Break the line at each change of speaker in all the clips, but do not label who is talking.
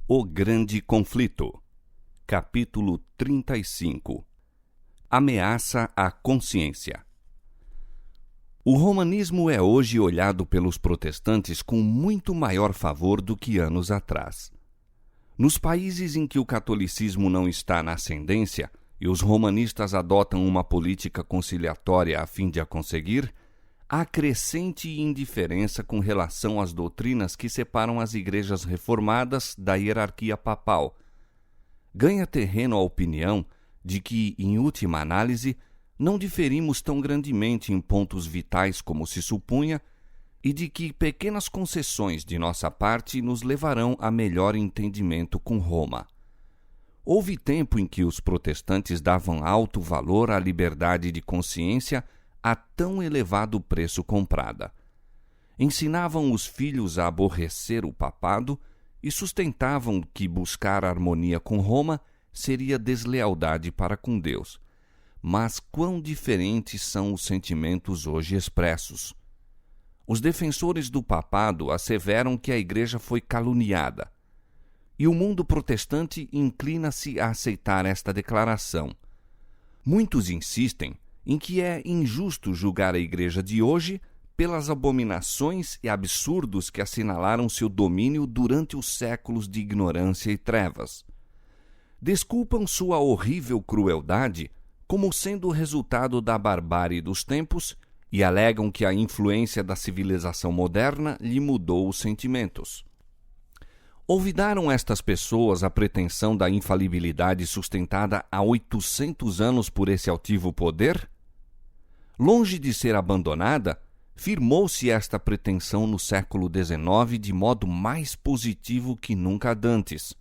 O Grande Conflito. Capítulo 35. Ameaça à consciência. O romanismo é hoje olhado pelos protestantes com muito maior favor do que anos atrás. Nos países em que o catolicismo não está na ascendência e os romanistas adotam uma política conciliatória a fim de a conseguir, há crescente indiferença com relação às doutrinas que separam as igrejas reformadas da hierarquia papal. Ganha terreno a opinião de que, em última análise, não diferimos tão grandemente em pontos vitais como se supunha e de que pequenas concessões de nossa parte nos levarão a melhor entendimento com Roma. Houve tempo em que os protestantes davam alto valor à liberdade de consciência a tão elevado preço comprada. Ensinavam os filhos a aborrecer o papado e sustentavam que buscar harmonia com Roma seria deslealdade para com Deus. Mas quão diferentes são os sentimentos hoje expressos. Os defensores do papado asseveram que a Igreja foi caluniada, e o mundo protestante inclina-se a aceitar esta declaração. Muitos insistem em que é injusto julgar a Igreja de hoje pelas abominações e absurdos que assinalaram seu domínio durante os séculos de ignorância e trevas. Desculpam sua horrível crueldade como sendo o resultado da barbárie dos tempos e alegam que a influência da civilização moderna lhe mudou os sentimentos. Olvidaram estas pessoas a pretensão da infalibilidade sustentada há 800 anos por esse altivo poder? Longe de ser abandonada, firmou-se esta pretensão no século XIX de modo mais positivo que nunca dantes.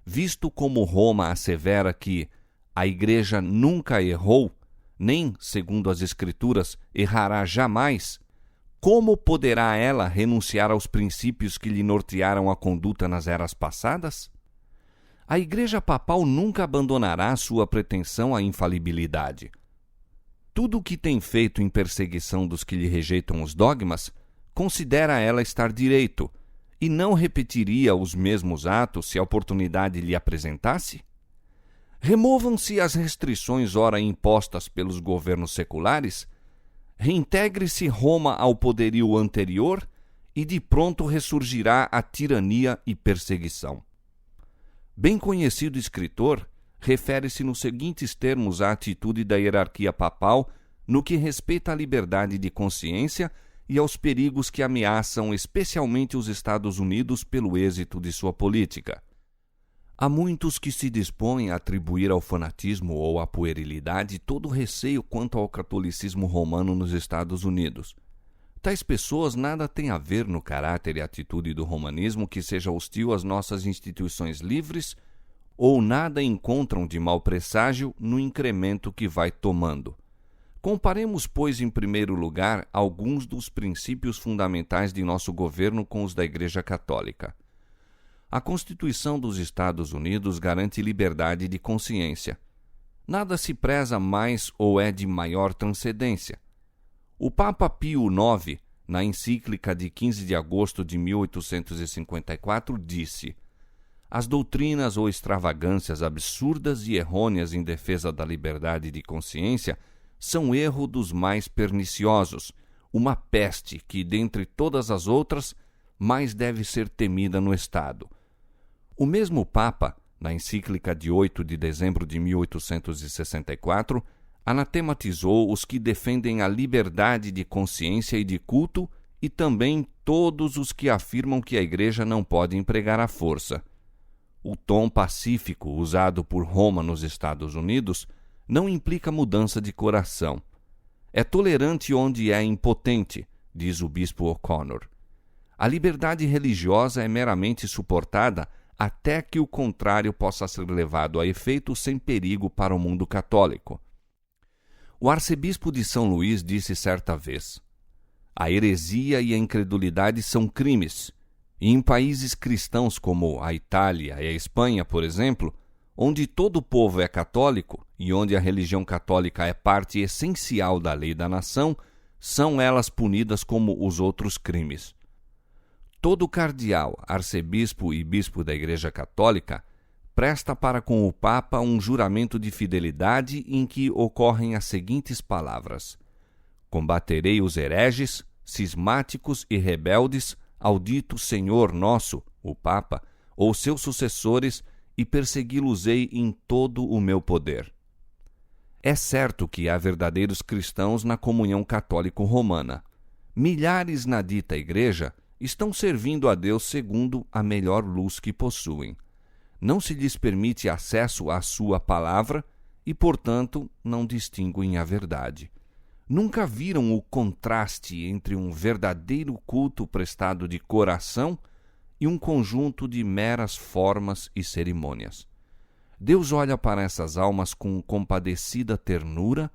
Visto como Roma assevera que a Igreja nunca errou, nem, segundo as Escrituras, errará jamais, como poderá ela renunciar aos princípios que lhe nortearam a conduta nas eras passadas? A Igreja Papal nunca abandonará sua pretensão à infalibilidade. Tudo o que tem feito em perseguição dos que lhe rejeitam os dogmas, considera ela estar direito, e não repetiria os mesmos atos se a oportunidade lhe apresentasse? Removam-se as restrições ora impostas pelos governos seculares, reintegre-se Roma ao poderio anterior e de pronto ressurgirá a tirania e perseguição. Bem conhecido escritor, refere-se nos seguintes termos à atitude da hierarquia papal no que respeita à liberdade de consciência e aos perigos que ameaçam especialmente os Estados Unidos pelo êxito de sua política. Há muitos que se dispõem a atribuir ao fanatismo ou à puerilidade todo o receio quanto ao catolicismo romano nos Estados Unidos. Tais pessoas nada têm a ver no caráter e atitude do romanismo que seja hostil às nossas instituições livres ou nada encontram de mau presságio no incremento que vai tomando. Comparemos, pois, em primeiro lugar, alguns dos princípios fundamentais de nosso governo com os da Igreja Católica. A Constituição dos Estados Unidos garante liberdade de consciência. Nada se preza mais ou é de maior transcendência. O Papa Pio IX, na encíclica de 15 de agosto de 1854, disse: as doutrinas ou extravagâncias absurdas e errôneas em defesa da liberdade de consciência são erro dos mais perniciosos, uma peste que, dentre todas as outras, mais deve ser temida no Estado. O mesmo Papa, na encíclica de 8 de dezembro de 1864, anatematizou os que defendem a liberdade de consciência e de culto e também todos os que afirmam que a Igreja não pode empregar a força. O tom pacífico usado por Roma nos Estados Unidos não implica mudança de coração. É tolerante onde é impotente, diz o bispo O'Connor. A liberdade religiosa é meramente suportada até que o contrário possa ser levado a efeito sem perigo para o mundo católico. O arcebispo de São Luís disse certa vez: a heresia e a incredulidade são crimes, e em países cristãos como a Itália e a Espanha, por exemplo, onde todo o povo é católico e onde a religião católica é parte essencial da lei da nação, são elas punidas como os outros crimes. todo cardeal, arcebispo e bispo da Igreja Católica presta para com o Papa um juramento de fidelidade em que ocorrem as seguintes palavras: combaterei os hereges, cismáticos e rebeldes ao dito Senhor nosso, o Papa, ou seus sucessores, e persegui-los-ei em todo o meu poder. É certo que há verdadeiros cristãos na comunhão católico-romana. Milhares na dita igreja estão servindo a Deus segundo a melhor luz que possuem. Não se lhes permite acesso à sua palavra e, portanto, não distinguem a verdade. Nunca viram o contraste entre um verdadeiro culto prestado de coração e um conjunto de meras formas e cerimônias. Deus olha para essas almas com compadecida ternura,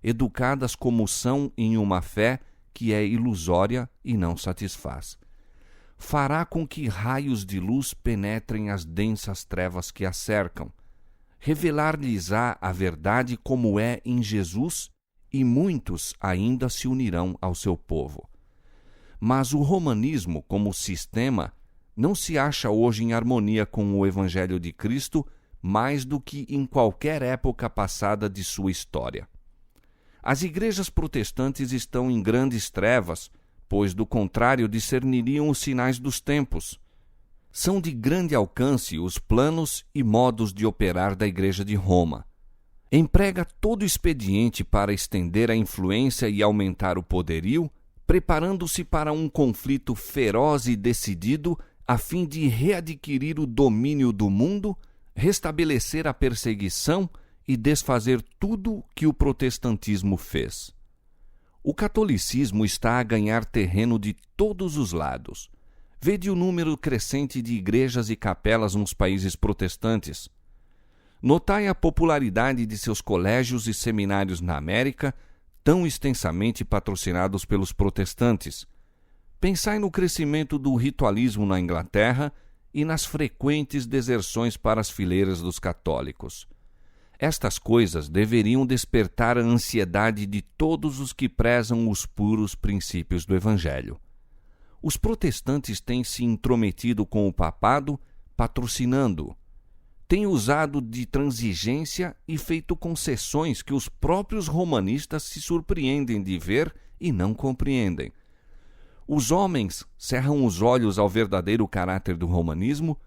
educadas como são em uma fé que é ilusória e não satisfaz. Fará com que raios de luz penetrem as densas trevas que a cercam. Revelar-lhes-á a verdade como é em Jesus, e muitos ainda se unirão ao seu povo. Mas o romanismo, como sistema, não se acha hoje em harmonia com o Evangelho de Cristo mais do que em qualquer época passada de sua história. As igrejas protestantes estão em grandes trevas, pois, do contrário, discerniriam os sinais dos tempos. São de grande alcance os planos e modos de operar da Igreja de Roma. Emprega todo expediente para estender a influência e aumentar o poderio, preparando-se para um conflito feroz e decidido a fim de readquirir o domínio do mundo, restabelecer a perseguição e desfazer tudo que o protestantismo fez. O catolicismo está a ganhar terreno de todos os lados. Vede o número crescente de igrejas e capelas nos países protestantes. Notai a popularidade de seus colégios e seminários na América, tão extensamente patrocinados pelos protestantes. Pensai no crescimento do ritualismo na Inglaterra e nas frequentes deserções para as fileiras dos católicos. Estas coisas deveriam despertar a ansiedade de todos os que prezam os puros princípios do Evangelho. Os protestantes têm se intrometido com o papado, patrocinando-o. Têm usado de transigência e feito concessões que os próprios romanistas se surpreendem de ver e não compreendem. Os homens cerram os olhos ao verdadeiro caráter do romanismo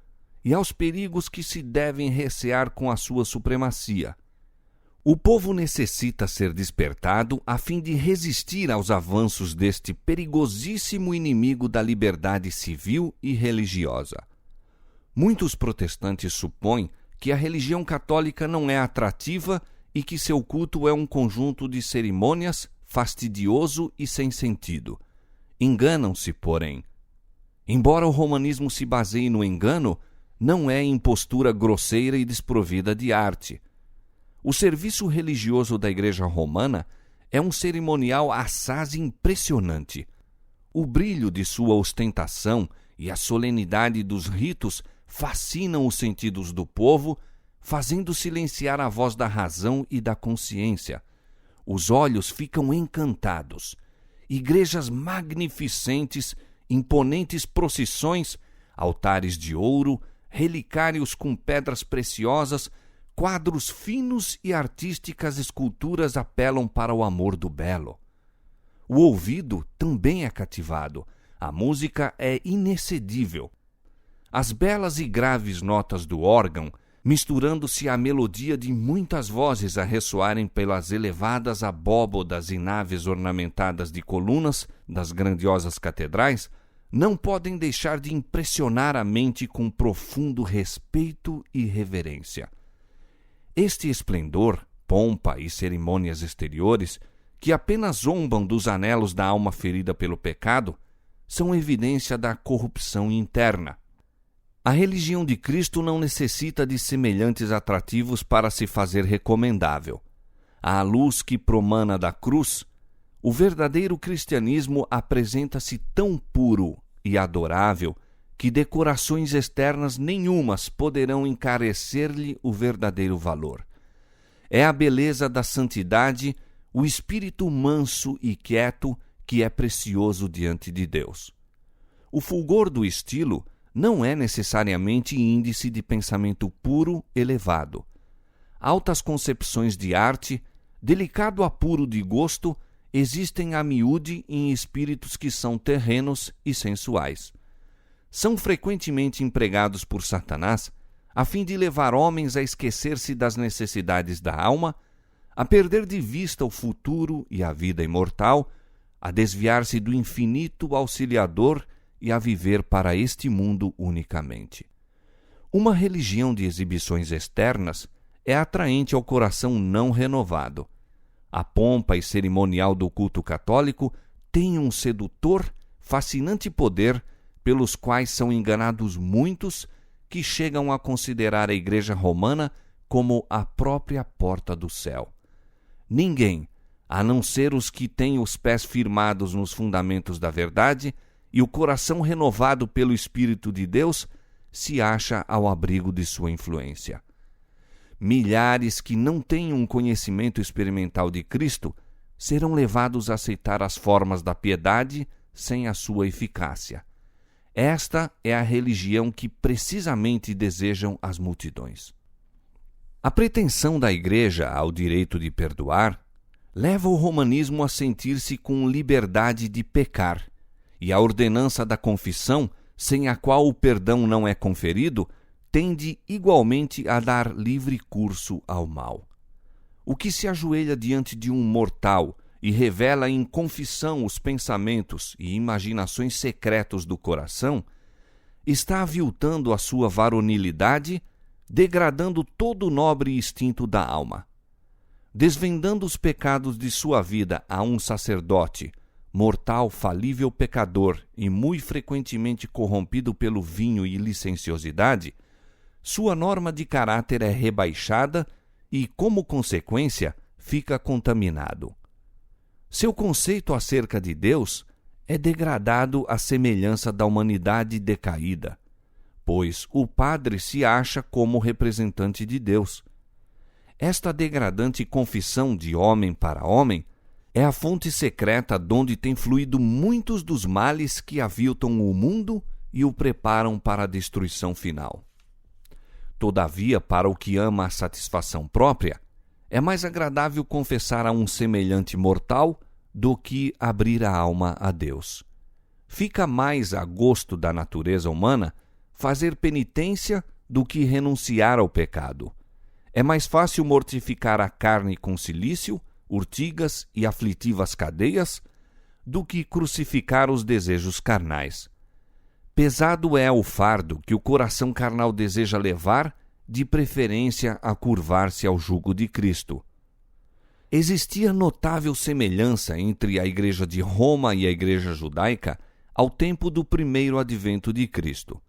e aos perigos que se devem recear com a sua supremacia. O povo necessita ser despertado a fim de resistir aos avanços deste perigosíssimo inimigo da liberdade civil e religiosa. Muitos protestantes supõem que a religião católica não é atrativa e que seu culto é um conjunto de cerimônias fastidioso e sem sentido. Enganam-se, porém. Embora o romanismo se baseie no engano, não é impostura grosseira e desprovida de arte. O serviço religioso da Igreja Romana é um cerimonial assaz impressionante. O brilho de sua ostentação e a solenidade dos ritos fascinam os sentidos do povo, fazendo silenciar a voz da razão e da consciência. Os olhos ficam encantados. Igrejas magnificentes, imponentes procissões, altares de ouro, relicários com pedras preciosas, quadros finos e artísticas esculturas apelam para o amor do belo. O ouvido também é cativado. A música é inexcedível. As belas e graves notas do órgão, misturando-se à melodia de muitas vozes a ressoarem pelas elevadas abóbodas e naves ornamentadas de colunas das grandiosas catedrais, não podem deixar de impressionar a mente com profundo respeito e reverência. Este esplendor, pompa e cerimônias exteriores, que apenas zombam dos anelos da alma ferida pelo pecado, são evidência da corrupção interna. A religião de Cristo não necessita de semelhantes atrativos para se fazer recomendável. À luz que promana da cruz, o verdadeiro cristianismo apresenta-se tão puro e adorável que decorações externas nenhumas poderão encarecer-lhe o verdadeiro valor. É a beleza da santidade, o espírito manso e quieto que é precioso diante de Deus. O fulgor do estilo não é necessariamente índice de pensamento puro elevado. Altas concepções de arte, delicado apuro de gosto, existem a miúde em espíritos que são terrenos e sensuais. São frequentemente empregados por Satanás a fim de levar homens a esquecer-se das necessidades da alma, a perder de vista o futuro e a vida imortal, a desviar-se do infinito auxiliador e a viver para este mundo unicamente. Uma religião de exibições externas é atraente ao coração não renovado. A pompa e cerimonial do culto católico tem um sedutor, fascinante poder pelos quais são enganados muitos que chegam a considerar a Igreja Romana como a própria porta do céu. Ninguém, a não ser os que têm os pés firmados nos fundamentos da verdade e o coração renovado pelo Espírito de Deus, se acha ao abrigo de sua influência. Milhares que não têm um conhecimento experimental de Cristo serão levados a aceitar as formas da piedade sem a sua eficácia. Esta é a religião que precisamente desejam as multidões. A pretensão da Igreja ao direito de perdoar leva o romanismo a sentir-se com liberdade de pecar, e a ordenança da confissão, sem a qual o perdão não é conferido, tende igualmente a dar livre curso ao mal. O que se ajoelha diante de um mortal e revela em confissão os pensamentos e imaginações secretos do coração, está aviltando a sua varonilidade, degradando todo o nobre instinto da alma. Desvendando os pecados de sua vida a um sacerdote, mortal, falível pecador e muito frequentemente corrompido pelo vinho e licenciosidade, sua norma de caráter é rebaixada e, como consequência, fica contaminado. Seu conceito acerca de Deus é degradado à semelhança da humanidade decaída, pois o padre se acha como representante de Deus. Esta degradante confissão de homem para homem é a fonte secreta donde têm fluído muitos dos males que aviltam o mundo e o preparam para a destruição final. Todavia, para o que ama a satisfação própria, é mais agradável confessar a um semelhante mortal do que abrir a alma a Deus. Fica mais a gosto da natureza humana fazer penitência do que renunciar ao pecado. É mais fácil mortificar a carne com cilício, urtigas e aflitivas cadeias do que crucificar os desejos carnais. Pesado é o fardo que o coração carnal deseja levar, de preferência a curvar-se ao jugo de Cristo. Existia notável semelhança entre a Igreja de Roma e a Igreja judaica ao tempo do primeiro advento de Cristo.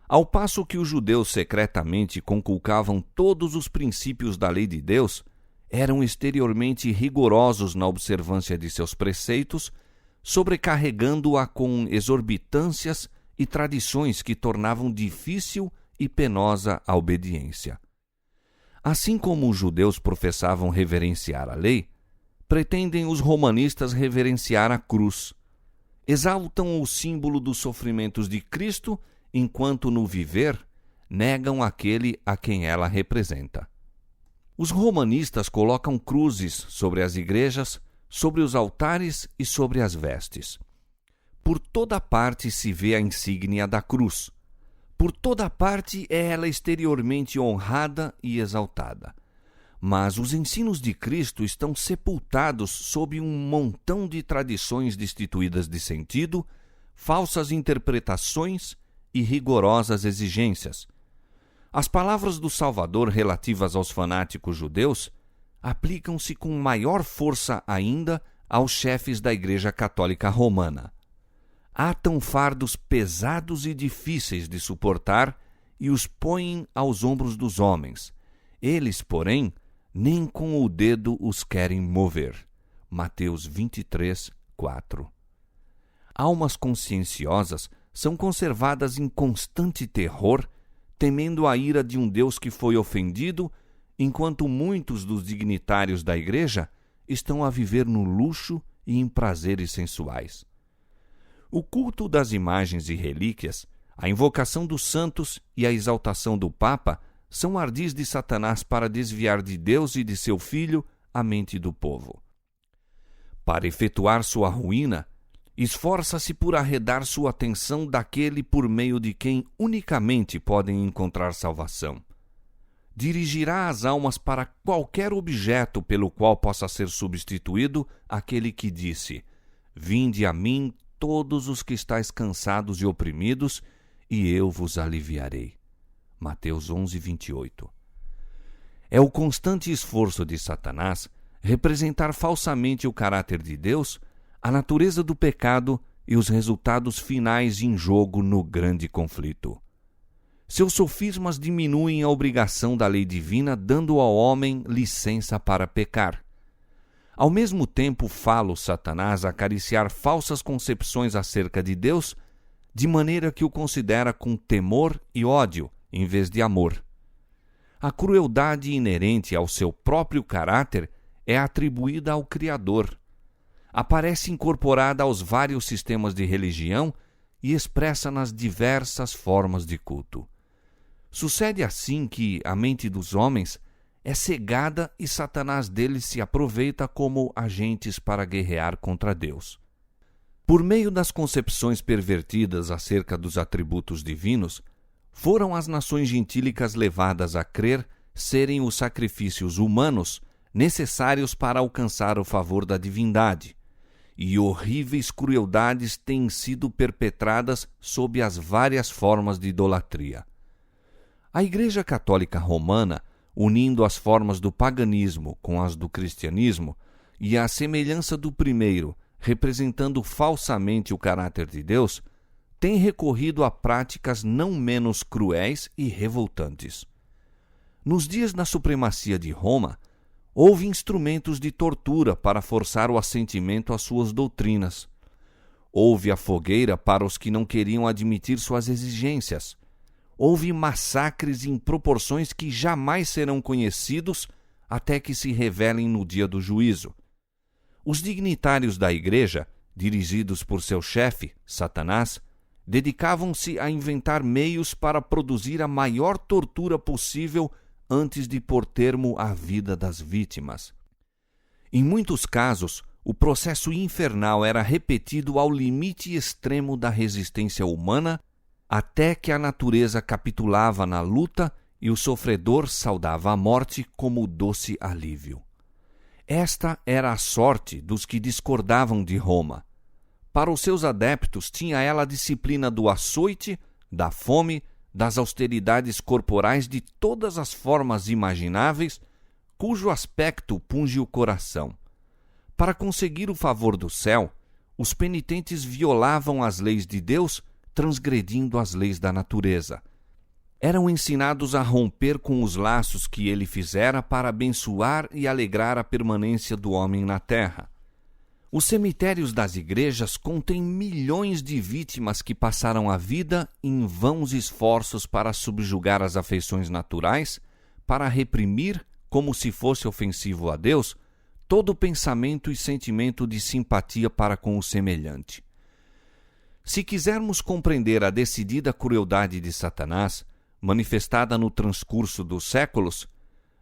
Ao passo que os judeus secretamente conculcavam todos os princípios da lei de Deus, eram exteriormente rigorosos na observância de seus preceitos, sobrecarregando-a com exorbitâncias e tradições que tornavam difícil e penosa a obediência. Assim como os judeus professavam reverenciar a lei, pretendem os romanistas reverenciar a cruz. Exaltam o símbolo dos sofrimentos de Cristo, enquanto no viver negam aquele a quem ela representa. Os romanistas colocam cruzes sobre as igrejas, sobre os altares e sobre as vestes. Por toda parte se vê a insígnia da cruz. Por toda parte é ela exteriormente honrada e exaltada. Mas os ensinos de Cristo estão sepultados sob um montão de tradições destituídas de sentido, falsas interpretações e rigorosas exigências. As palavras do Salvador relativas aos fanáticos judeus aplicam-se com maior força ainda aos chefes da Igreja Católica Romana. Atam fardos pesados e difíceis de suportar e os põem aos ombros dos homens. Eles, porém, nem com o dedo os querem mover. Mateus 23, 4. Almas conscienciosas são conservadas em constante terror, temendo a ira de um Deus que foi ofendido, enquanto muitos dos dignitários da Igreja estão a viver no luxo e em prazeres sensuais. O culto das imagens e relíquias, a invocação dos santos e a exaltação do Papa são ardis de Satanás para desviar de Deus e de seu Filho a mente do povo. Para efetuar sua ruína, esforça-se por arredar sua atenção daquele por meio de quem unicamente podem encontrar salvação. Dirigirá as almas para qualquer objeto pelo qual possa ser substituído aquele que disse: Vinde a mim todos os que estáis cansados e oprimidos, e eu vos aliviarei. Mateus 11, 28. É o constante esforço de Satanás representar falsamente o caráter de Deus, a natureza do pecado e os resultados finais em jogo no grande conflito. Seus sofismas diminuem a obrigação da lei divina, dando ao homem licença para pecar. Ao mesmo tempo, fala Satanás acariciar falsas concepções acerca de Deus, de maneira que o considera com temor e ódio, em vez de amor. A crueldade inerente ao seu próprio caráter é atribuída ao Criador. Aparece incorporada aos vários sistemas de religião e expressa nas diversas formas de culto. Sucede assim que a mente dos homens é cegada e Satanás deles se aproveita como agentes para guerrear contra Deus. Por meio das concepções pervertidas acerca dos atributos divinos, foram as nações gentílicas levadas a crer serem os sacrifícios humanos necessários para alcançar o favor da divindade, e horríveis crueldades têm sido perpetradas sob as várias formas de idolatria. A Igreja Católica Romana, unindo as formas do paganismo com as do cristianismo, e a semelhança do primeiro, representando falsamente o caráter de Deus, tem recorrido a práticas não menos cruéis e revoltantes. Nos dias da supremacia de Roma, houve instrumentos de tortura para forçar o assentimento às suas doutrinas. Houve a fogueira para os que não queriam admitir suas exigências. Houve massacres em proporções que jamais serão conhecidos até que se revelem no dia do juízo. Os dignitários da Igreja, dirigidos por seu chefe, Satanás, dedicavam-se a inventar meios para produzir a maior tortura possível antes de pôr termo à vida das vítimas. Em muitos casos, o processo infernal era repetido ao limite extremo da resistência humana, até que a natureza capitulava na luta e o sofredor saudava a morte como doce alívio. Esta era a sorte dos que discordavam de Roma. Para os seus adeptos tinha ela a disciplina do açoite, da fome, das austeridades corporais de todas as formas imagináveis, cujo aspecto punge o coração. Para conseguir o favor do céu, os penitentes violavam as leis de Deus, transgredindo as leis da natureza. Eram ensinados a romper com os laços que ele fizera para abençoar e alegrar a permanência do homem na terra. Os cemitérios das igrejas contêm milhões de vítimas que passaram a vida em vãos esforços para subjugar as afeições naturais, para reprimir, como se fosse ofensivo a Deus, todo pensamento e sentimento de simpatia para com o semelhante. Se quisermos compreender a decidida crueldade de Satanás, manifestada no transcurso dos séculos,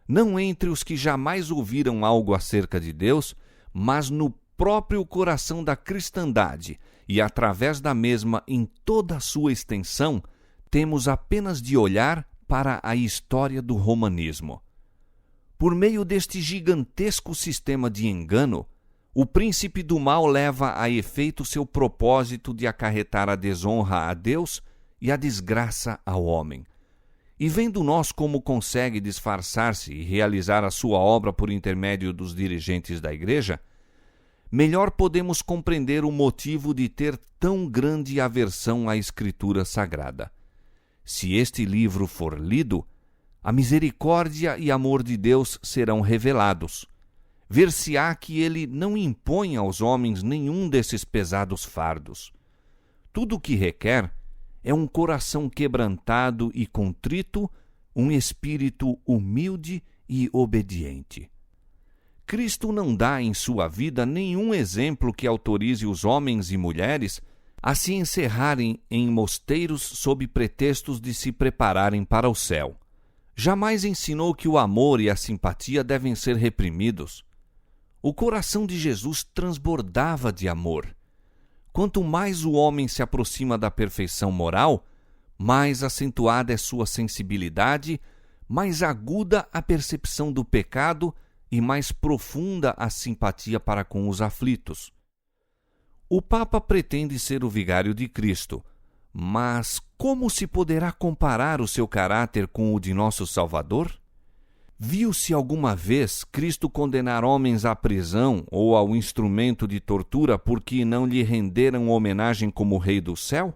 não entre os que jamais ouviram algo acerca de Deus, mas no próprio coração da cristandade e através da mesma em toda a sua extensão, temos apenas de olhar para a história do romanismo. Por meio deste gigantesco sistema de engano, o príncipe do mal leva a efeito seu propósito de acarretar a desonra a Deus e a desgraça ao homem. E vendo nós como consegue disfarçar-se e realizar a sua obra por intermédio dos dirigentes da Igreja, melhor podemos compreender o motivo de ter tão grande aversão à Escritura Sagrada. Se este livro for lido, a misericórdia e amor de Deus serão revelados. Ver-se-á que ele não impõe aos homens nenhum desses pesados fardos. Tudo o que requer é um coração quebrantado e contrito, um espírito humilde e obediente. Cristo não dá em sua vida nenhum exemplo que autorize os homens e mulheres a se encerrarem em mosteiros sob pretextos de se prepararem para o céu. Jamais ensinou que o amor e a simpatia devem ser reprimidos. O coração de Jesus transbordava de amor. Quanto mais o homem se aproxima da perfeição moral, mais acentuada é sua sensibilidade, mais aguda a percepção do pecado e mais profunda a simpatia para com os aflitos. O Papa pretende ser o vigário de Cristo, mas como se poderá comparar o seu caráter com o de nosso Salvador? Viu-se alguma vez Cristo condenar homens à prisão ou ao instrumento de tortura porque não lhe renderam homenagem como Rei do céu?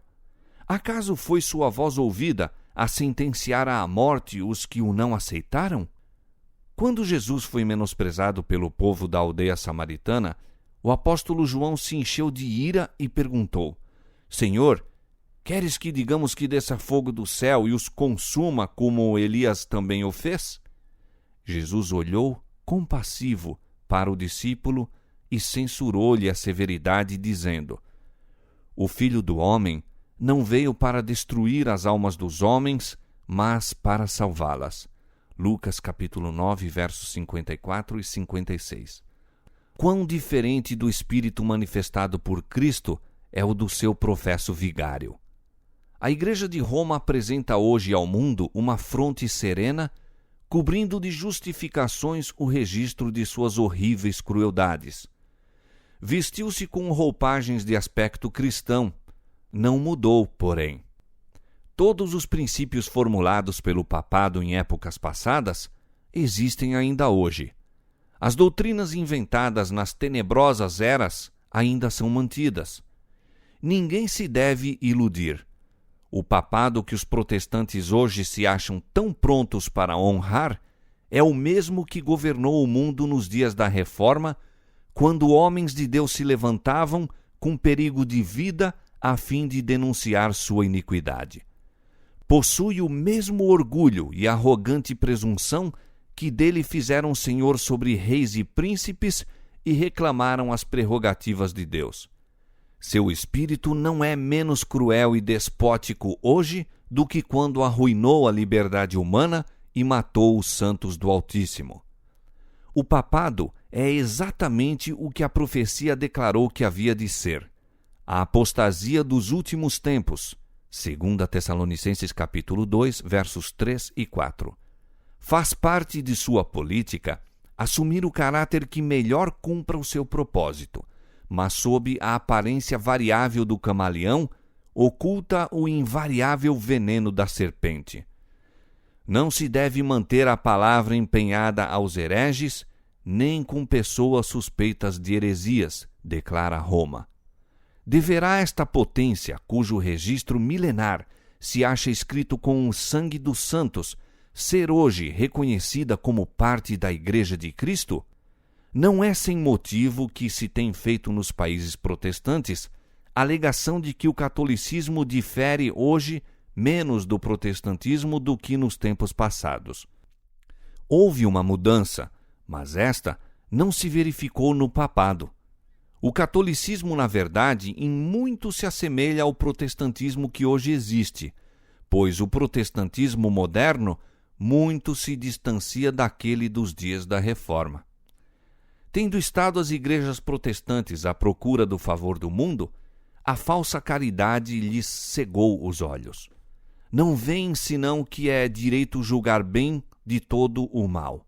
Acaso foi sua voz ouvida a sentenciar à morte os que o não aceitaram? Quando Jesus foi menosprezado pelo povo da aldeia samaritana, o apóstolo João se encheu de ira e perguntou: Senhor, queres que digamos que desça fogo do céu e os consuma como Elias também o fez? Jesus olhou compassivo para o discípulo e censurou-lhe a severidade, dizendo: O Filho do Homem não veio para destruir as almas dos homens, mas para salvá-las. Lucas capítulo 9, versos 54 e 56. Quão diferente do Espírito manifestado por Cristo é o do seu professo vigário. A Igreja de Roma apresenta hoje ao mundo uma fronte serena, cobrindo de justificações o registro de suas horríveis crueldades. Vestiu-se com roupagens de aspecto cristão, não mudou, porém. Todos os princípios formulados pelo papado em épocas passadas existem ainda hoje. As doutrinas inventadas nas tenebrosas eras ainda são mantidas. Ninguém se deve iludir. O papado que os protestantes hoje se acham tão prontos para honrar é o mesmo que governou o mundo nos dias da Reforma, quando homens de Deus se levantavam com perigo de vida a fim de denunciar sua iniquidade. Possui o mesmo orgulho e arrogante presunção que dele fizeram senhor sobre reis e príncipes e reclamaram as prerrogativas de Deus. Seu espírito não é menos cruel e despótico hoje do que quando arruinou a liberdade humana e matou os santos do Altíssimo. O papado é exatamente o que a profecia declarou que havia de ser: a apostasia dos últimos tempos, 2 Tessalonicenses capítulo 2, versos 3 e 4. Faz parte de sua política assumir o caráter que melhor cumpra o seu propósito, mas sob a aparência variável do camaleão, oculta o invariável veneno da serpente. Não se deve manter a palavra empenhada aos hereges, nem com pessoas suspeitas de heresias, declara Roma. Deverá esta potência, cujo registro milenar se acha escrito com o sangue dos santos, ser hoje reconhecida como parte da Igreja de Cristo? Não é sem motivo que se tem feito nos países protestantes a alegação de que o catolicismo difere hoje menos do protestantismo do que nos tempos passados. Houve uma mudança, mas esta não se verificou no papado. O catolicismo, na verdade, em muito se assemelha ao protestantismo que hoje existe, pois o protestantismo moderno muito se distancia daquele dos dias da Reforma. Tendo estado as igrejas protestantes à procura do favor do mundo, a falsa caridade lhes cegou os olhos. Não veem senão que é direito julgar bem de todo o mal.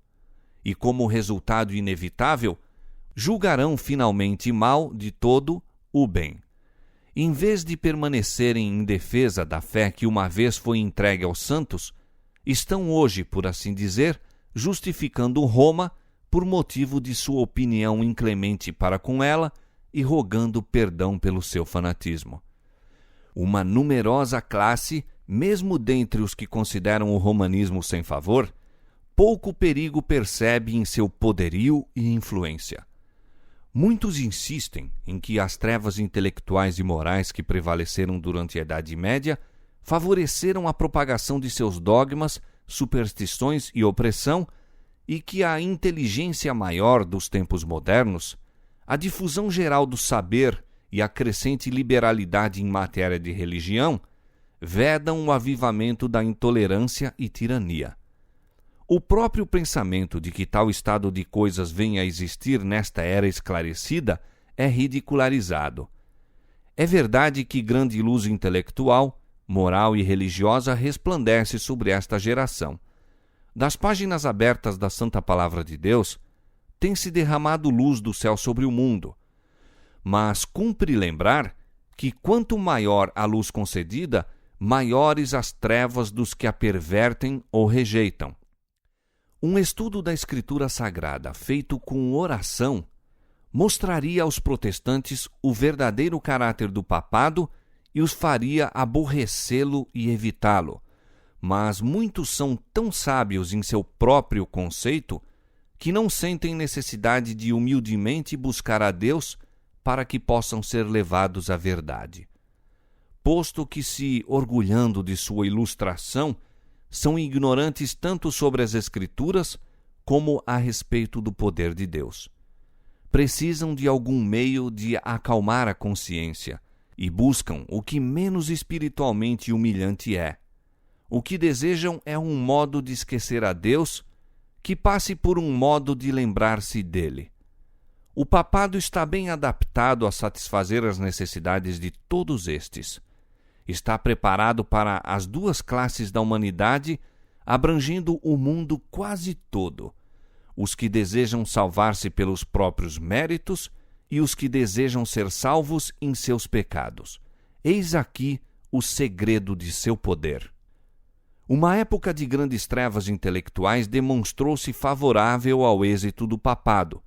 E como resultado inevitável, julgarão finalmente mal de todo o bem. Em vez de permanecerem em defesa da fé que uma vez foi entregue aos santos, estão hoje, por assim dizer, justificando Roma por motivo de sua opinião inclemente para com ela e rogando perdão pelo seu fanatismo. Uma numerosa classe, mesmo dentre os que consideram o romanismo sem favor, pouco perigo percebe em seu poderio e influência. Muitos insistem em que as trevas intelectuais e morais que prevaleceram durante a Idade Média favoreceram a propagação de seus dogmas, superstições e opressão, e que a inteligência maior dos tempos modernos, a difusão geral do saber e a crescente liberalidade em matéria de religião vedam o avivamento da intolerância e tirania. O próprio pensamento de que tal estado de coisas venha a existir nesta era esclarecida é ridicularizado. É verdade que grande luz intelectual, moral e religiosa resplandece sobre esta geração. Das páginas abertas da Santa Palavra de Deus, tem-se derramado luz do céu sobre o mundo. Mas cumpre lembrar que quanto maior a luz concedida, maiores as trevas dos que a pervertem ou rejeitam. Um estudo da Escritura Sagrada feito com oração mostraria aos protestantes o verdadeiro caráter do papado e os faria aborrecê-lo e evitá-lo. Mas muitos são tão sábios em seu próprio conceito que não sentem necessidade de humildemente buscar a Deus para que possam ser levados à verdade. Posto que, se orgulhando de sua ilustração, são ignorantes tanto sobre as Escrituras como a respeito do poder de Deus. Precisam de algum meio de acalmar a consciência e buscam o que menos espiritualmente humilhante é. O que desejam é um modo de esquecer a Deus que passe por um modo de lembrar-se dele. O papado está bem adaptado a satisfazer as necessidades de todos estes. Está preparado para as duas classes da humanidade, abrangendo o mundo quase todo: os que desejam salvar-se pelos próprios méritos e os que desejam ser salvos em seus pecados. Eis aqui o segredo de seu poder. Uma época de grandes trevas intelectuais demonstrou-se favorável ao êxito do papado.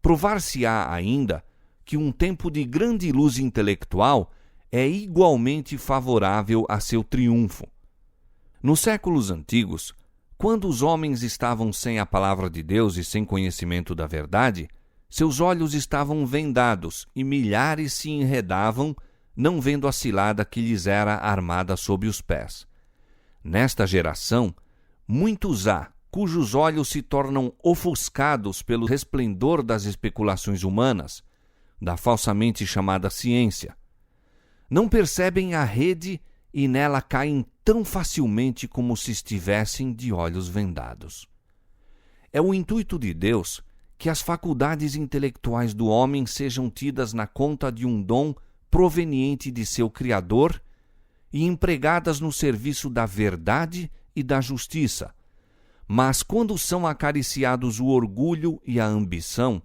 Provar-se-á ainda que um tempo de grande luz intelectual é igualmente favorável a seu triunfo. Nos séculos antigos, quando os homens estavam sem a palavra de Deus e sem conhecimento da verdade, seus olhos estavam vendados e milhares se enredavam, não vendo a cilada que lhes era armada sob os pés. Nesta geração, muitos há cujos olhos se tornam ofuscados pelo resplendor das especulações humanas, da falsamente chamada ciência. Não percebem a rede e nela caem tão facilmente como se estivessem de olhos vendados. É o intuito de Deus que as faculdades intelectuais do homem sejam tidas na conta de um dom proveniente de seu Criador e empregadas no serviço da verdade e da justiça. Mas quando são acariciados o orgulho e a ambição,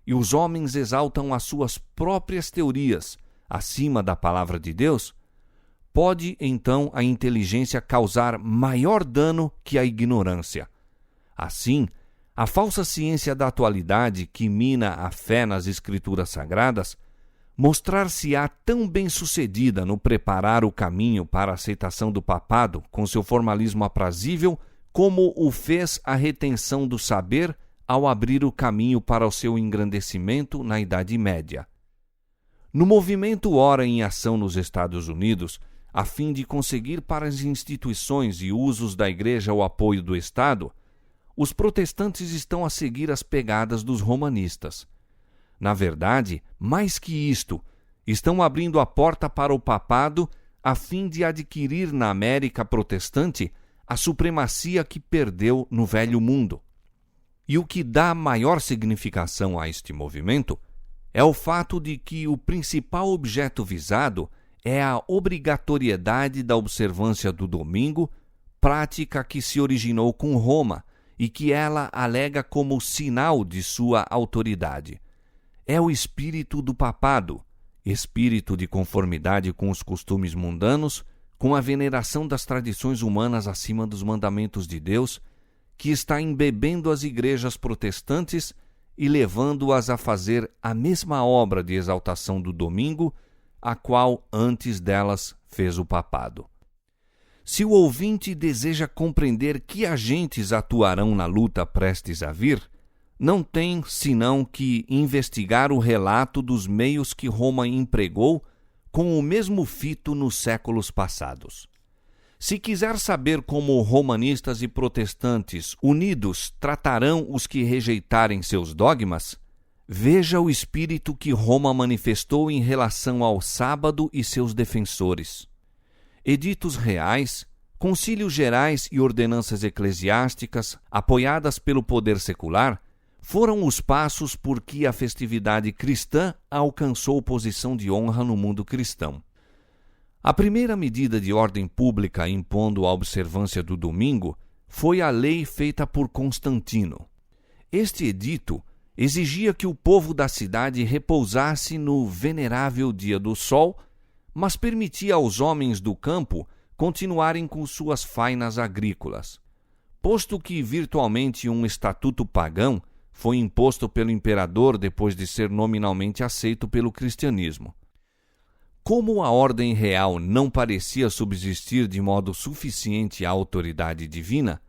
e os homens exaltam as suas próprias teorias acima da palavra de Deus, pode então a inteligência causar maior dano que a ignorância. Assim, a falsa ciência da atualidade, que mina a fé nas Escrituras Sagradas, mostrar-se-á tão bem-sucedida no preparar o caminho para a aceitação do papado com seu formalismo aprazível, como o fez a retenção do saber ao abrir o caminho para o seu engrandecimento na Idade Média. No movimento ora em ação nos Estados Unidos, a fim de conseguir para as instituições e usos da Igreja o apoio do Estado, os protestantes estão a seguir as pegadas dos romanistas. Na verdade, mais que isto, estão abrindo a porta para o papado a fim de adquirir na América protestante a supremacia que perdeu no Velho Mundo. E o que dá maior significação a este movimento é o fato de que o principal objeto visado é a obrigatoriedade da observância do domingo, prática que se originou com Roma e que ela alega como sinal de sua autoridade. É o espírito do papado, espírito de conformidade com os costumes mundanos, com a veneração das tradições humanas acima dos mandamentos de Deus, que está embebendo as igrejas protestantes e levando-as a fazer a mesma obra de exaltação do domingo, a qual antes delas fez o papado. Se o ouvinte deseja compreender que agentes atuarão na luta prestes a vir, não tem senão que investigar o relato dos meios que Roma empregou com o mesmo fito nos séculos passados. Se quiser saber como romanistas e protestantes unidos tratarão os que rejeitarem seus dogmas, Veja o espírito que Roma manifestou em relação ao sábado e seus defensores. Editos reais, concílios gerais e ordenanças eclesiásticas, apoiadas pelo poder secular, foram os passos por que a festividade cristã alcançou posição de honra no mundo cristão. A primeira medida de ordem pública impondo a observância do domingo foi a lei feita por Constantino. Este edito exigia que o povo da cidade repousasse no venerável dia do sol, mas permitia aos homens do campo continuarem com suas fainas agrícolas. Posto que virtualmente um estatuto pagão foi imposto pelo imperador depois de ser nominalmente aceito pelo cristianismo. Como a ordem real não parecia subsistir de modo suficiente à autoridade divina,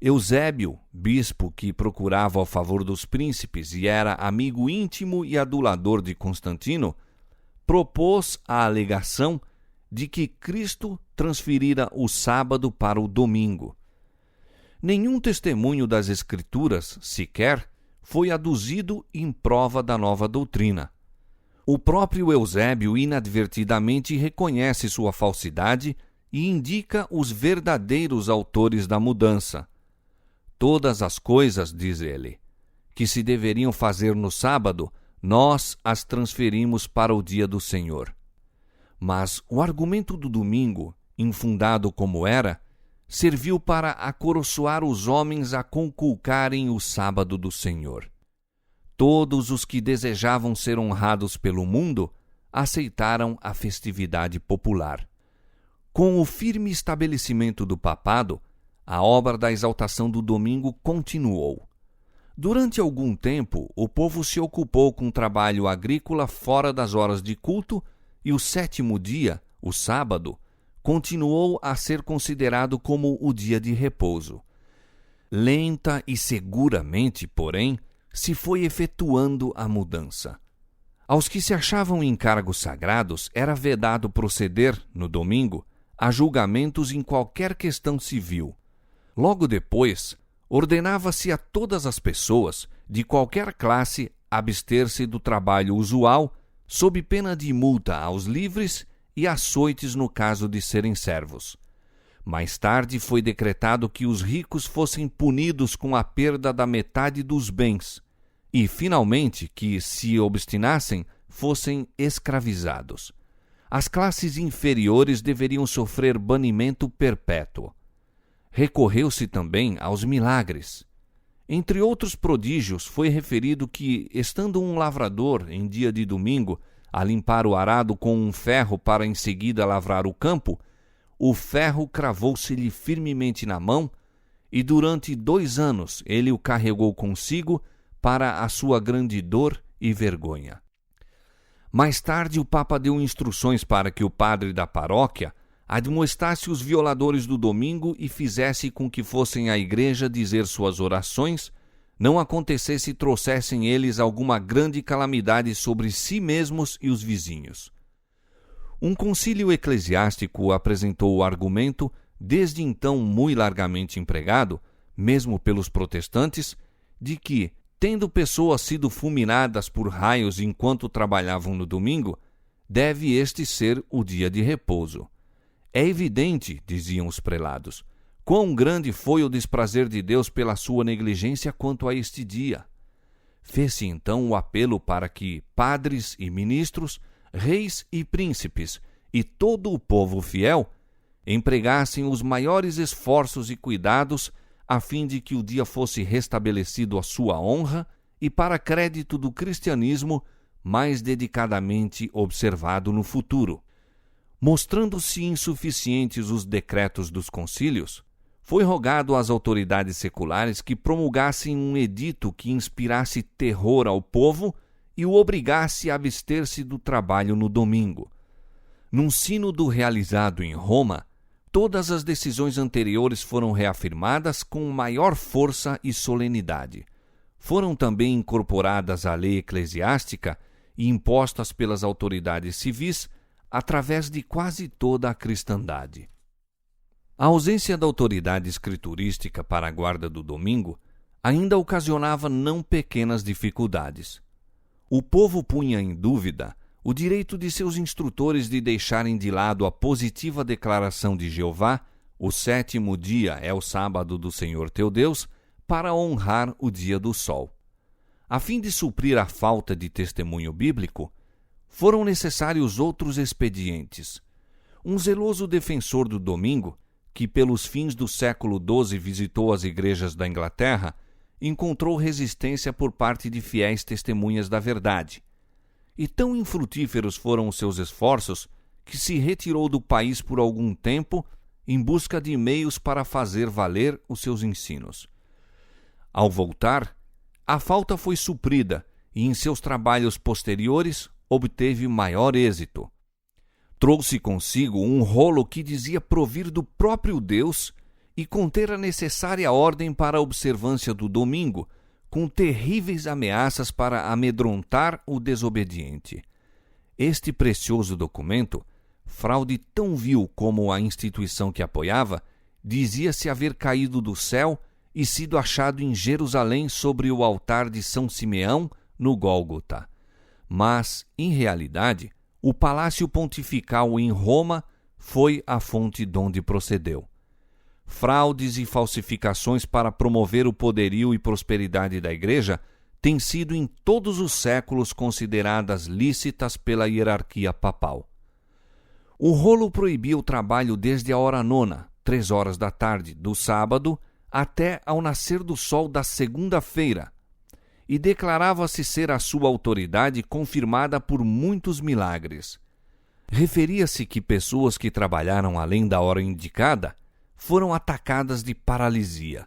Eusébio, bispo que procurava o favor dos príncipes e era amigo íntimo e adulador de Constantino, propôs a alegação de que Cristo transferira o sábado para o domingo. Nenhum testemunho das Escrituras, sequer, foi aduzido em prova da nova doutrina. O próprio Eusébio inadvertidamente reconhece sua falsidade e indica os verdadeiros autores da mudança. Todas as coisas, diz ele, que se deveriam fazer no sábado, nós as transferimos para o dia do Senhor. Mas o argumento do domingo, infundado como era, serviu para acoroçoar os homens a conculcarem o sábado do Senhor. Todos os que desejavam ser honrados pelo mundo aceitaram a festividade popular. Com o firme estabelecimento do papado, a obra da exaltação do domingo continuou. Durante algum tempo, o povo se ocupou com trabalho agrícola fora das horas de culto e o sétimo dia, o sábado, continuou a ser considerado como o dia de repouso. Lenta e seguramente, porém, se foi efetuando a mudança. Aos que se achavam em cargos sagrados era vedado proceder, no domingo, a julgamentos em qualquer questão civil. Logo depois, ordenava-se a todas as pessoas, de qualquer classe, abster-se do trabalho usual, sob pena de multa aos livres e açoites no caso de serem servos. Mais tarde foi decretado que os ricos fossem punidos com a perda da metade dos bens e, finalmente, que, se obstinassem, fossem escravizados. As classes inferiores deveriam sofrer banimento perpétuo. Recorreu-se também aos milagres. Entre outros prodígios, foi referido que, estando um lavrador, em dia de domingo, a limpar o arado com um ferro para em seguida lavrar o campo, o ferro cravou-se-lhe firmemente na mão, e durante 2 anos ele o carregou consigo para a sua grande dor e vergonha. Mais tarde, o Papa deu instruções para que o padre da paróquia admoestasse os violadores do domingo e fizesse com que fossem à igreja dizer suas orações, não acontecesse e trouxessem eles alguma grande calamidade sobre si mesmos e os vizinhos. Um concílio eclesiástico apresentou o argumento, desde então muito largamente empregado, mesmo pelos protestantes, de que, tendo pessoas sido fulminadas por raios enquanto trabalhavam no domingo, deve este ser o dia de repouso. É evidente, diziam os prelados, quão grande foi o desprazer de Deus pela sua negligência quanto a este dia. Fez-se então o apelo para que padres e ministros, reis e príncipes e todo o povo fiel empregassem os maiores esforços e cuidados a fim de que o dia fosse restabelecido à sua honra e para crédito do cristianismo mais dedicadamente observado no futuro. Mostrando-se insuficientes os decretos dos concílios, foi rogado às autoridades seculares que promulgassem um edito que inspirasse terror ao povo e o obrigasse a abster-se do trabalho no domingo. Num sínodo realizado em Roma, todas as decisões anteriores foram reafirmadas com maior força e solenidade. Foram também incorporadas à lei eclesiástica e impostas pelas autoridades civis através de quase toda a cristandade. A ausência da autoridade escriturística para a guarda do domingo ainda ocasionava não pequenas dificuldades. O povo punha em dúvida o direito de seus instrutores de deixarem de lado a positiva declaração de Jeová: o 7º dia é o sábado do Senhor teu Deus, para honrar o dia do sol. A fim de suprir a falta de testemunho bíblico, foram necessários outros expedientes. Um zeloso defensor do domingo, que pelos fins do século XII visitou as igrejas da Inglaterra, encontrou resistência por parte de fiéis testemunhas da verdade. E tão infrutíferos foram os seus esforços que se retirou do país por algum tempo em busca de meios para fazer valer os seus ensinos. Ao voltar, a falta foi suprida e em seus trabalhos posteriores obteve maior êxito. Trouxe consigo um rolo que dizia provir do próprio Deus e conter a necessária ordem para a observância do domingo, com terríveis ameaças para amedrontar o desobediente. Este precioso documento, fraude tão vil como a instituição que apoiava, dizia-se haver caído do céu e sido achado em Jerusalém sobre o altar de São Simeão, no Gólgota. Mas, em realidade, o palácio pontifical em Roma foi a fonte donde procedeu. Fraudes e falsificações para promover o poderio e prosperidade da Igreja têm sido em todos os séculos consideradas lícitas pela hierarquia papal. O rolo proibia o trabalho desde a hora 9, 3 horas da tarde, do sábado, até ao nascer do sol da segunda-feira, e declarava-se ser a sua autoridade confirmada por muitos milagres. Referia-se que pessoas que trabalharam além da hora indicada foram atacadas de paralisia.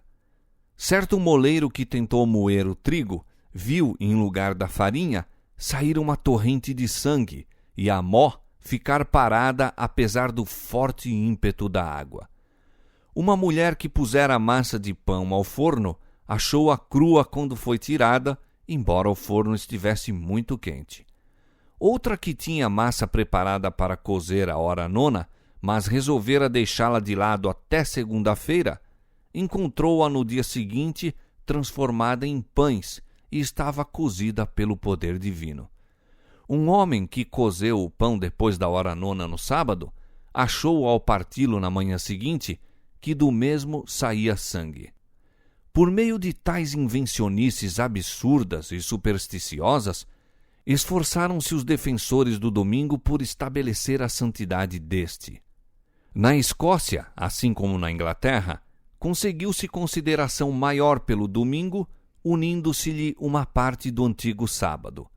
Certo moleiro que tentou moer o trigo viu, em lugar da farinha, sair uma torrente de sangue e a mó ficar parada apesar do forte ímpeto da água. Uma mulher que pusera a massa de pão ao forno achou-a crua quando foi tirada, embora o forno estivesse muito quente. Outra que tinha massa preparada para cozer à hora 9, mas resolvera deixá-la de lado até segunda-feira, encontrou-a no dia seguinte transformada em pães e estava cozida pelo poder divino. Um homem que cozeu o pão depois da hora 9 no sábado, achou ao parti-lo na manhã seguinte que do mesmo saía sangue. Por meio de tais invencionices absurdas e supersticiosas, esforçaram-se os defensores do domingo por estabelecer a santidade deste. Na Escócia, assim como na Inglaterra, conseguiu-se consideração maior pelo domingo, unindo-se-lhe uma parte do antigo sábado.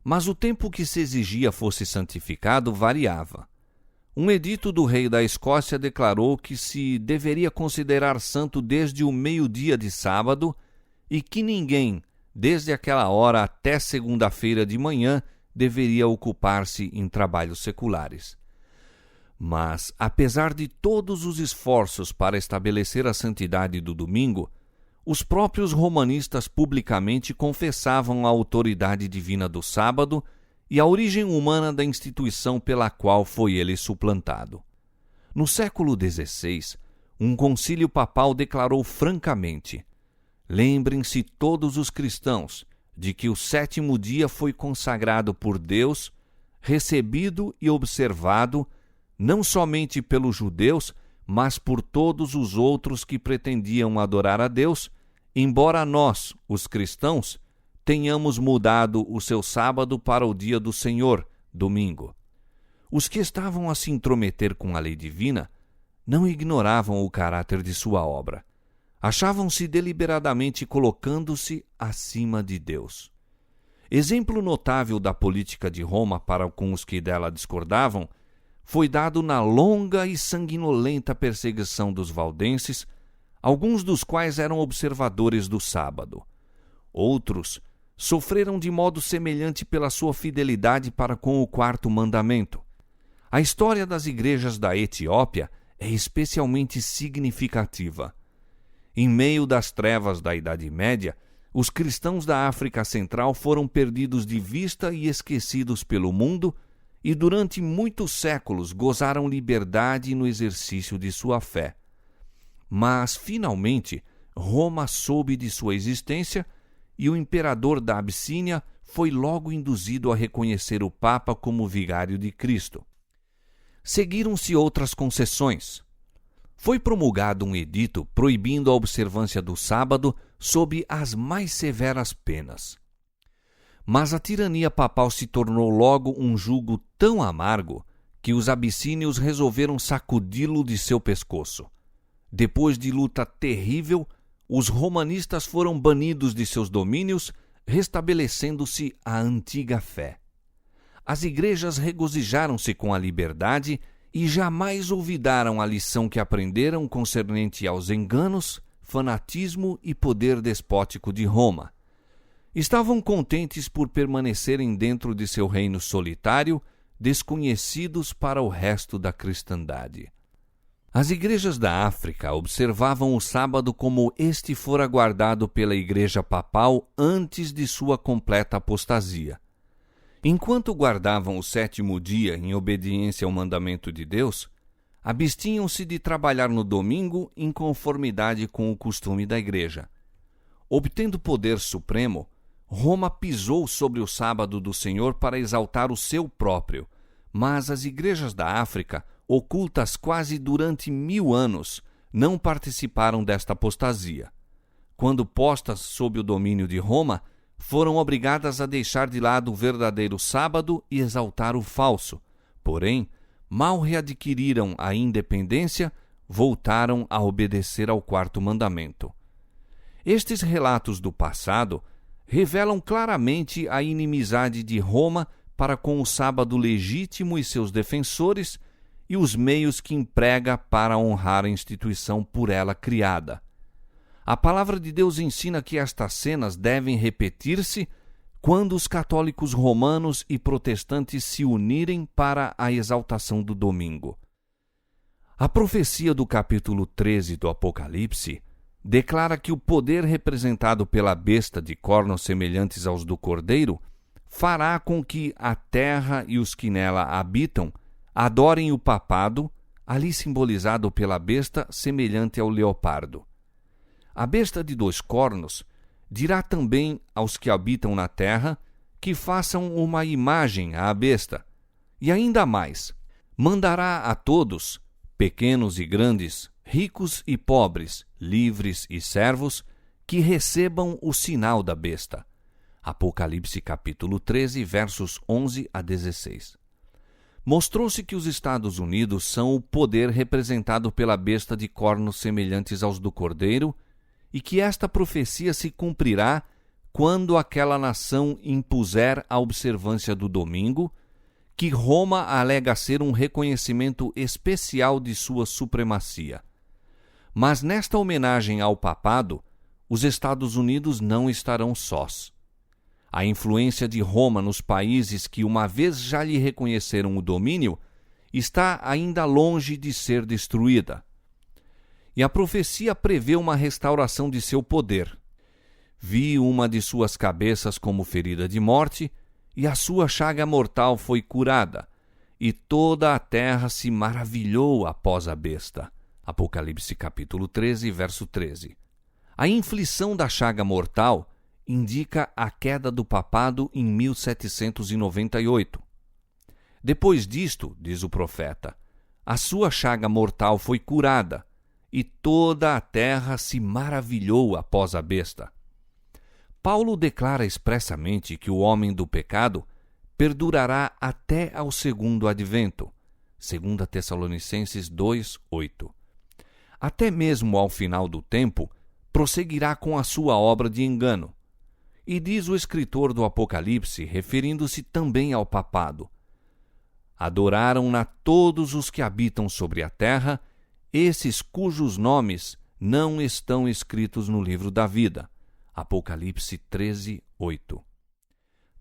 Mas o tempo que se exigia fosse santificado variava. Um edito do rei da Escócia declarou que se deveria considerar santo desde o meio-dia de sábado e que ninguém, desde aquela hora até segunda-feira de manhã, deveria ocupar-se em trabalhos seculares. Mas, apesar de todos os esforços para estabelecer a santidade do domingo, os próprios romanistas publicamente confessavam a autoridade divina do sábado e a origem humana da instituição pela qual foi ele suplantado. No século XVI, um concílio papal declarou francamente: lembrem-se todos os cristãos de que o 7º dia foi consagrado por Deus, recebido e observado não somente pelos judeus, mas por todos os outros que pretendiam adorar a Deus, embora nós, os cristãos, tenhamos mudado o seu sábado para o dia do Senhor, domingo. Os que estavam a se intrometer com a lei divina não ignoravam o caráter de sua obra. Achavam-se deliberadamente colocando-se acima de Deus. Exemplo notável da política de Roma para com os que dela discordavam foi dado na longa e sanguinolenta perseguição dos valdenses, alguns dos quais eram observadores do sábado. Outros sofreram de modo semelhante pela sua fidelidade para com o 4º mandamento. A história das igrejas da Etiópia é especialmente significativa. Em meio das trevas da Idade Média, os cristãos da África Central foram perdidos de vista e esquecidos pelo mundo e durante muitos séculos gozaram liberdade no exercício de sua fé. Mas, finalmente, Roma soube de sua existência e o imperador da Abissínia foi logo induzido a reconhecer o Papa como vigário de Cristo. Seguiram-se outras concessões. Foi promulgado um edito proibindo a observância do sábado sob as mais severas penas. Mas a tirania papal se tornou logo um jugo tão amargo que os abissínios resolveram sacudi-lo de seu pescoço. Depois de luta terrível, os romanistas foram banidos de seus domínios, restabelecendo-se a antiga fé. As igrejas regozijaram-se com a liberdade e jamais olvidaram a lição que aprenderam concernente aos enganos, fanatismo e poder despótico de Roma. Estavam contentes por permanecerem dentro de seu reino solitário, desconhecidos para o resto da cristandade. As igrejas da África observavam o sábado como este fora guardado pela Igreja Papal antes de sua completa apostasia. Enquanto guardavam o 7º dia em obediência ao mandamento de Deus, abstinham-se de trabalhar no domingo em conformidade com o costume da Igreja. Obtendo poder supremo, Roma pisou sobre o sábado do Senhor para exaltar o seu próprio, mas as igrejas da África, ocultas quase durante 1000 anos, não participaram desta apostasia. Quando postas sob o domínio de Roma, foram obrigadas a deixar de lado o verdadeiro sábado e exaltar o falso. Porém, mal readquiriram a independência, voltaram a obedecer ao 4º mandamento. Estes relatos do passado revelam claramente a inimizade de Roma para com o sábado legítimo e seus defensores e os meios que emprega para honrar a instituição por ela criada. A palavra de Deus ensina que estas cenas devem repetir-se quando os católicos romanos e protestantes se unirem para a exaltação do domingo. A profecia do capítulo 13 do Apocalipse declara que o poder representado pela besta de cornos semelhantes aos do cordeiro fará com que a terra e os que nela habitam adorem o papado, ali simbolizado pela besta semelhante ao leopardo. A besta de 2 cornos dirá também aos que habitam na terra que façam uma imagem à besta, e ainda mais, mandará a todos, pequenos e grandes, ricos e pobres, livres e servos, que recebam o sinal da besta. Apocalipse capítulo 13, versos 11 a 16. Mostrou-se que os Estados Unidos são o poder representado pela besta de cornos semelhantes aos do cordeiro e que esta profecia se cumprirá quando aquela nação impuser a observância do domingo, que Roma alega ser um reconhecimento especial de sua supremacia. Mas nesta homenagem ao papado, os Estados Unidos não estarão sós. A influência de Roma nos países que uma vez já lhe reconheceram o domínio está ainda longe de ser destruída. E a profecia prevê uma restauração de seu poder. Vi uma de suas cabeças como ferida de morte, e a sua chaga mortal foi curada, e toda a terra se maravilhou após a besta. Apocalipse capítulo 13, verso 13. A inflição da chaga mortal indica a queda do papado em 1798. Depois disto, diz o profeta, a sua chaga mortal foi curada, e toda a terra se maravilhou após a besta. Paulo declara expressamente que o homem do pecado perdurará até ao 2º advento, 2 Tessalonicenses 2, 8. Até mesmo ao final do tempo, prosseguirá com a sua obra de engano. E diz o escritor do Apocalipse, referindo-se também ao papado: adoraram-na todos os que habitam sobre a terra, esses cujos nomes não estão escritos no livro da vida. Apocalipse 13, 8.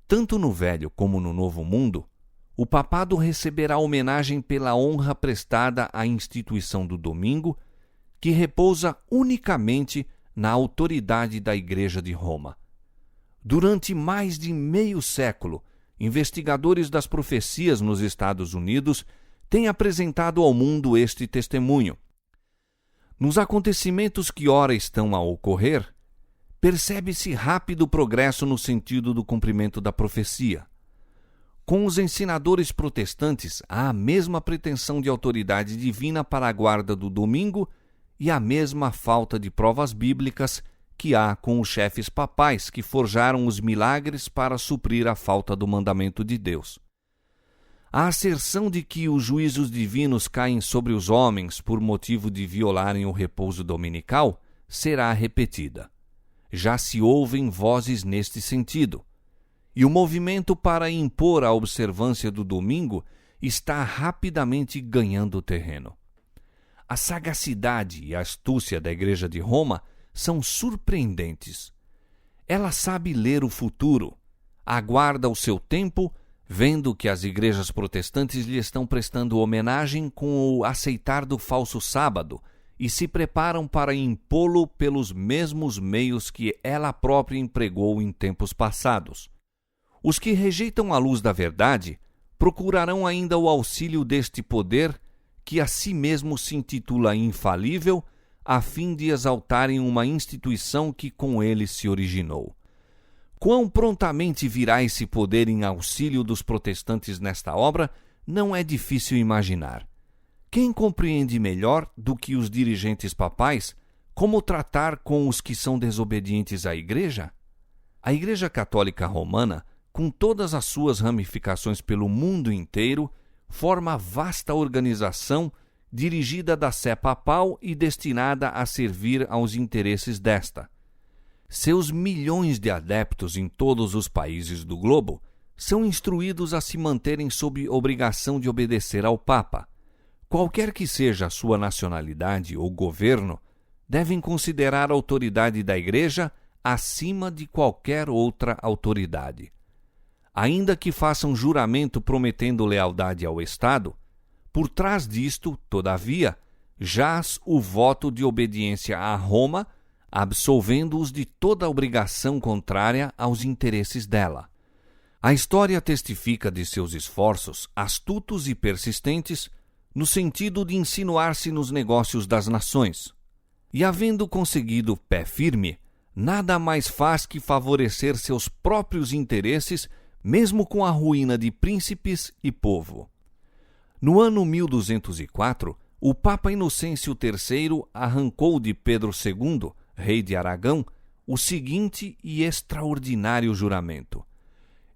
Tanto no Velho como no Novo Mundo, o papado receberá homenagem pela honra prestada à instituição do domingo, que repousa unicamente na autoridade da Igreja de Roma. Durante mais de meio século, investigadores das profecias nos Estados Unidos têm apresentado ao mundo este testemunho. Nos acontecimentos que ora estão a ocorrer, percebe-se rápido progresso no sentido do cumprimento da profecia. Com os ensinadores protestantes, há a mesma pretensão de autoridade divina para a guarda do domingo e a mesma falta de provas bíblicas que há com os chefes papais que forjaram os milagres para suprir a falta do mandamento de Deus. A asserção de que os juízos divinos caem sobre os homens por motivo de violarem o repouso dominical será repetida. Já se ouvem vozes neste sentido, e o movimento para impor a observância do domingo está rapidamente ganhando terreno. A sagacidade e a astúcia da Igreja de Roma são surpreendentes. Ela sabe ler o futuro, aguarda o seu tempo, vendo que as igrejas protestantes lhe estão prestando homenagem com o aceitar do falso sábado e se preparam para impô-lo pelos mesmos meios que ela própria empregou em tempos passados. Os que rejeitam a luz da verdade procurarão ainda o auxílio deste poder que a si mesmo se intitula infalível, a fim de exaltarem uma instituição que com ele se originou. Quão prontamente virá esse poder em auxílio dos protestantes nesta obra, não é difícil imaginar. Quem compreende melhor do que os dirigentes papais como tratar com os que são desobedientes à Igreja? A Igreja Católica Romana, com todas as suas ramificações pelo mundo inteiro, forma vasta organização dirigida da sé papal e destinada a servir aos interesses desta. Seus milhões de adeptos em todos os países do globo são instruídos a se manterem sob obrigação de obedecer ao Papa. Qualquer que seja a sua nacionalidade ou governo, devem considerar a autoridade da Igreja acima de qualquer outra autoridade. Ainda que façam juramento prometendo lealdade ao Estado, por trás disto, todavia, jaz o voto de obediência a Roma, absolvendo-os de toda obrigação contrária aos interesses dela. A história testifica de seus esforços, astutos e persistentes, no sentido de insinuar-se nos negócios das nações. E havendo conseguido pé firme, nada mais faz que favorecer seus próprios interesses, mesmo com a ruína de príncipes e povo. No ano 1204, o Papa Inocêncio III arrancou de Pedro II, rei de Aragão, o seguinte e extraordinário juramento: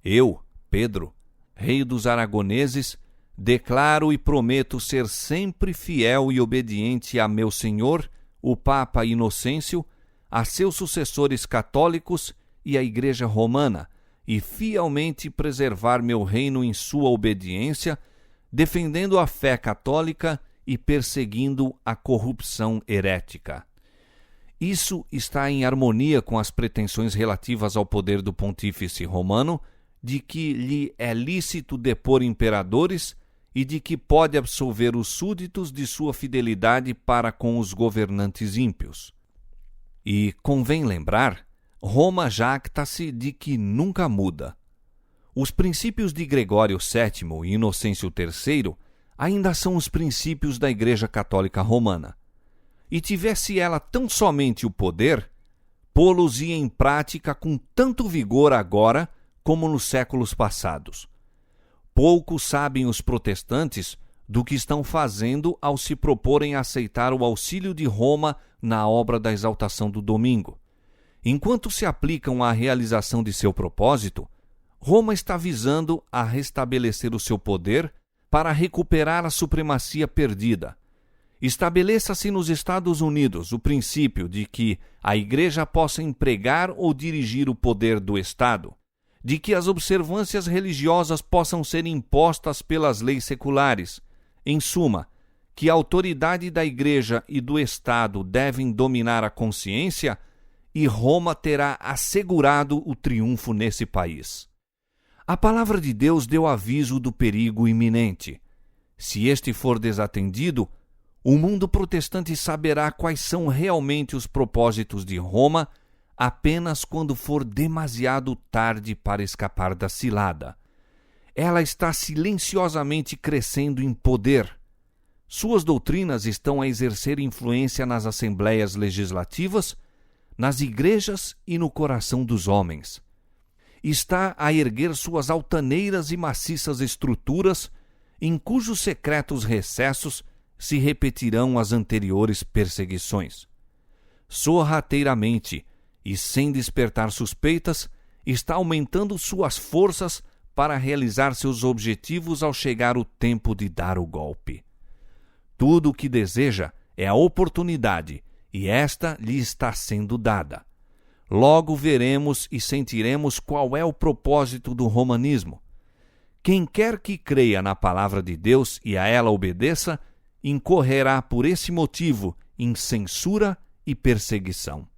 Eu, Pedro, rei dos aragoneses, declaro e prometo ser sempre fiel e obediente a meu senhor, o Papa Inocêncio, a seus sucessores católicos e à Igreja Romana, e fielmente preservar meu reino em sua obediência, defendendo a fé católica e perseguindo a corrupção herética. Isso está em harmonia com as pretensões relativas ao poder do pontífice romano, de que lhe é lícito depor imperadores e de que pode absolver os súditos de sua fidelidade para com os governantes ímpios. E convém lembrar, Roma jacta-se de que nunca muda. Os princípios de Gregório VII e Inocêncio III ainda são os princípios da Igreja Católica Romana. E tivesse ela tão somente o poder, pô-los-ia em prática com tanto vigor agora como nos séculos passados. Pouco sabem os protestantes do que estão fazendo ao se proporem a aceitar o auxílio de Roma na obra da exaltação do domingo. Enquanto se aplicam à realização de seu propósito, Roma está visando a restabelecer o seu poder para recuperar a supremacia perdida. Estabeleça-se nos Estados Unidos o princípio de que a Igreja possa empregar ou dirigir o poder do Estado, de que as observâncias religiosas possam ser impostas pelas leis seculares. Em suma, que a autoridade da Igreja e do Estado devem dominar a consciência, e Roma terá assegurado o triunfo nesse país. A palavra de Deus deu aviso do perigo iminente. Se este for desatendido, o mundo protestante saberá quais são realmente os propósitos de Roma apenas quando for demasiado tarde para escapar da cilada. Ela está silenciosamente crescendo em poder. Suas doutrinas estão a exercer influência nas assembleias legislativas, nas igrejas e no coração dos homens. Está a erguer suas altaneiras e maciças estruturas, em cujos secretos recessos se repetirão as anteriores perseguições. Sorrateiramente e sem despertar suspeitas, está aumentando suas forças para realizar seus objetivos ao chegar o tempo de dar o golpe. Tudo o que deseja é a oportunidade, e esta lhe está sendo dada. Logo veremos e sentiremos qual é o propósito do romanismo. Quem quer que creia na palavra de Deus e a ela obedeça, incorrerá por esse motivo em censura e perseguição.